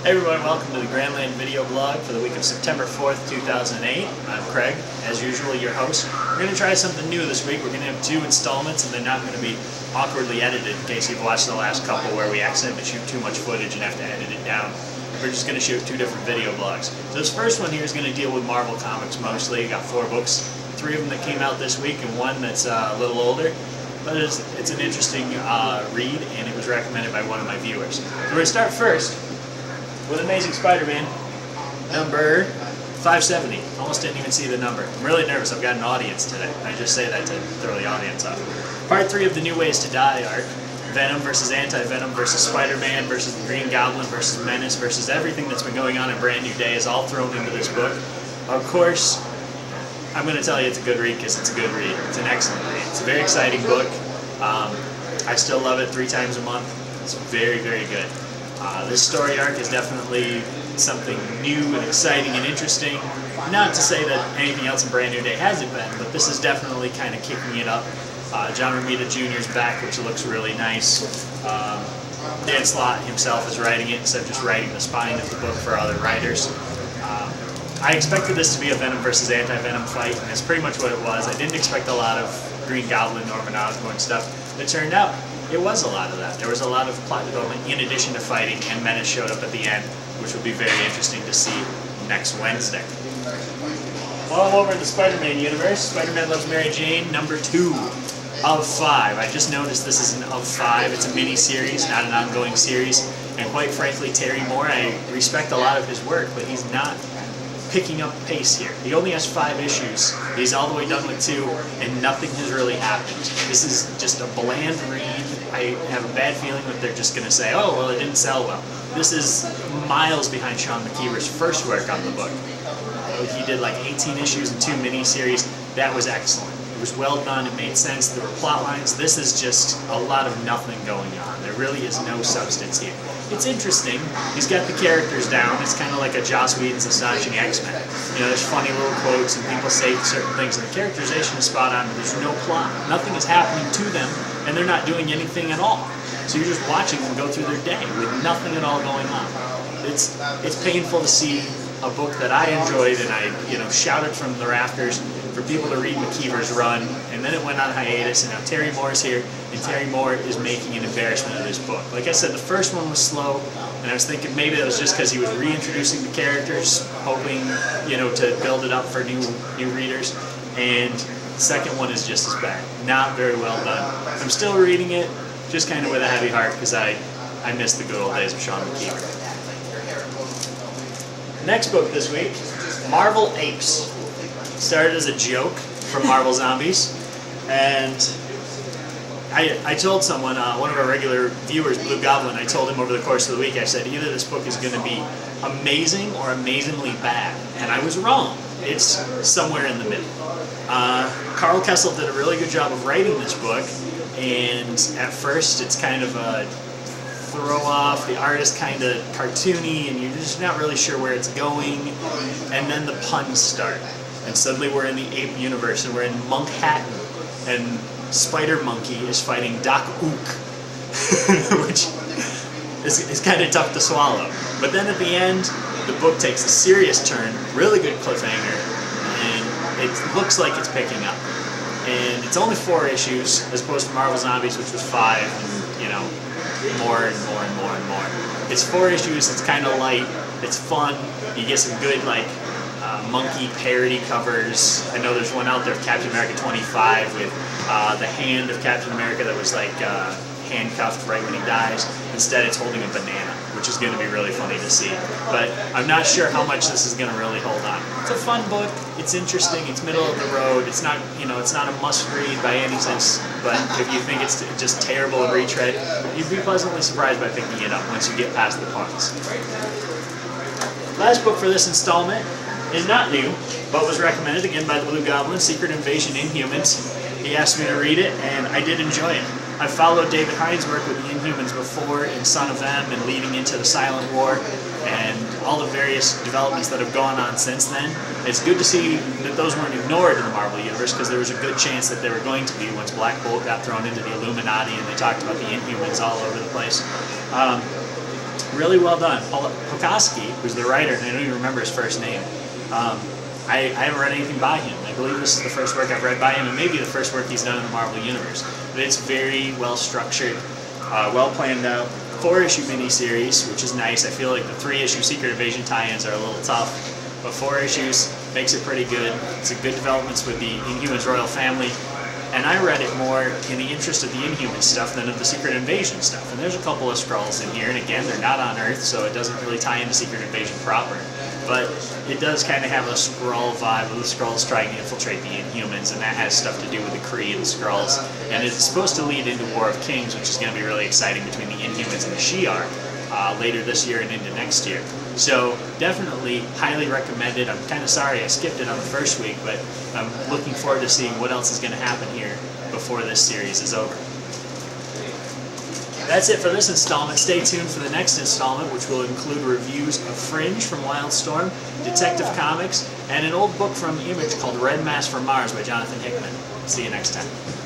Hey everyone, welcome to the GrandLAN video blog for the week of September 4th, 2008. I'm Craig, as usual, your host. We're going to try something new this week. We're going to have 2 installments, and they're not going to be awkwardly edited in case you've watched the last couple where we accidentally shoot too much footage and have to edit it down. We're just going to shoot 2 different video blogs. So this first one here is going to deal with Marvel Comics mostly. Got 4 books, 3 of them that came out this week and 1 that's a little older. But it's an interesting read, and it was recommended by one of my viewers. So we're going to start first with Amazing Spider-Man, number 570. Almost didn't even see the number. I'm really nervous. I've got an audience today. I just say that to throw the audience off. Part 3 of the New Ways to Die arc. Venom versus Anti-Venom versus Spider-Man versus the Green Goblin versus Menace versus everything that's been going on in Brand New Day is all thrown into this book. Of course, I'm going to tell you it's a good read because it's a good read. It's an excellent read. It's a very exciting book. I still love it 3 times a month. It's very, very good. This story arc is definitely something new and exciting and interesting. Not to say that anything else in Brand New Day hasn't been, but this is definitely kind of kicking it up. John Romita Jr. is back, which looks really nice. Dan Slott himself is writing it instead of just writing the spine of the book for other writers. I expected this to be a Venom versus Anti-Venom fight, and it's pretty much what it was. I didn't expect a lot of Green Goblin, Norman Osborn stuff. It turned out it was a lot of that. There was a lot of plot development in addition to fighting, and Menace showed up at the end, which will be very interesting to see next Wednesday. All over in the Spider-Man universe, Spider-Man Loves Mary Jane, number 2 of 5. I just noticed this is an of 5. It's a mini-series, not an ongoing series. And quite frankly, Terry Moore, I respect a lot of his work, but he's not picking up pace here. He only has 5 issues. He's all the way done with 2, and nothing has really happened. This is just a bland read. I have a bad feeling that they're just going to say, oh, well, it didn't sell well. This is miles behind Sean McKeever's first work on the book. He did like 18 issues and 2 miniseries. That was excellent. It was well done. It made sense. There were plot lines. This is just a lot of nothing going on. There really is no substance here. It's interesting. He's got the characters down. It's kind of like a Joss Whedon's Astonishing X-Men. You know, there's funny little quotes and people say certain things, and the characterization is spot on, but there's no plot. Nothing is happening to them, and they're not doing anything at all. So you're just watching them go through their day with nothing at all going on. It's painful to see a book that I enjoyed and I shouted from the rafters for people to read McKeever's run, and then it went on hiatus, and now Terry Moore's here, and Terry Moore is making an embarrassment of this book. Like I said, the first one was slow, and I was thinking maybe that was just because he was reintroducing the characters, hoping, to build it up for new readers, and the second one is just as bad. Not very well done. I'm still reading it, just kind of with a heavy heart, because I miss the good old days of Sean McKeever. Next book this week, Marvel Apes. Started as a joke from Marvel Zombies, and I told someone, one of our regular viewers, Blue Goblin, I told him over the course of the week, I said, either this book is going to be amazing or amazingly bad, and I was wrong. It's somewhere in the middle. Carl Kessel did a really good job of writing this book, and at first it's kind of a throw off, the art is kind of cartoony, and you're just not really sure where it's going, and then the puns start. And suddenly we're in the Ape universe, and we're in Monkhattan, and Spider Monkey is fighting Doc Ock, which is kind of tough to swallow. But then at the end, the book takes a serious turn, really good cliffhanger, and it looks like it's picking up. And it's only 4 issues, as opposed to Marvel Zombies, which was 5, and more and more and more and more. It's 4 issues, it's kind of light, it's fun, you get some good, monkey parody covers. I know there's one out there of Captain America 25 with the hand of Captain America that was handcuffed right when he dies. Instead it's holding a banana, which is going to be really funny to see. But I'm not sure how much this is going to really hold on. It's a fun book. It's interesting. It's middle of the road. It's not, it's not a must read by any sense. But if you think it's just terrible and retread, you'd be pleasantly surprised by picking it up once you get past the puns. Last book for this installment is not new, but was recommended again by the Blue Goblin, Secret Invasion Inhumans. He asked me to read it, and I did enjoy it. I've followed David Hines' work with the Inhumans before in Son of M and leading into the Silent War, and all the various developments that have gone on since then. It's good to see that those weren't ignored in the Marvel Universe, because there was a good chance that they were going to be once Black Bolt got thrown into the Illuminati and they talked about the Inhumans all over the place. Really well done. Pokaski, who's the writer, and I don't even remember his first name. I haven't read anything by him. I believe this is the first work I've read by him, and maybe the first work he's done in the Marvel Universe. But it's very well structured, well planned out. 4-issue miniseries, which is nice. I feel like the 3-issue Secret Invasion tie-ins are a little tough, but 4 issues makes it pretty good. It's a good developments with the Inhumans royal family. And I read it more in the interest of the Inhumans stuff than of the Secret Invasion stuff. And there's a couple of Skrulls in here, and again, they're not on Earth, so it doesn't really tie into Secret Invasion proper. But it does kind of have a Skrull vibe of the Skrulls trying to infiltrate the Inhumans, and that has stuff to do with the Kree and the Skrulls. And it's supposed to lead into War of Kings, which is going to be really exciting between the Inhumans and the Shi'ar later this year and into next year. So definitely highly recommended. I'm kind of sorry I skipped it on the first week, but I'm looking forward to seeing what else is going to happen here before this series is over. That's it for this installment. Stay tuned for the next installment, which will include reviews of Fringe from Wildstorm, Detective Comics, and an old book from Image called Red Mask from Mars by Jonathan Hickman. See you next time.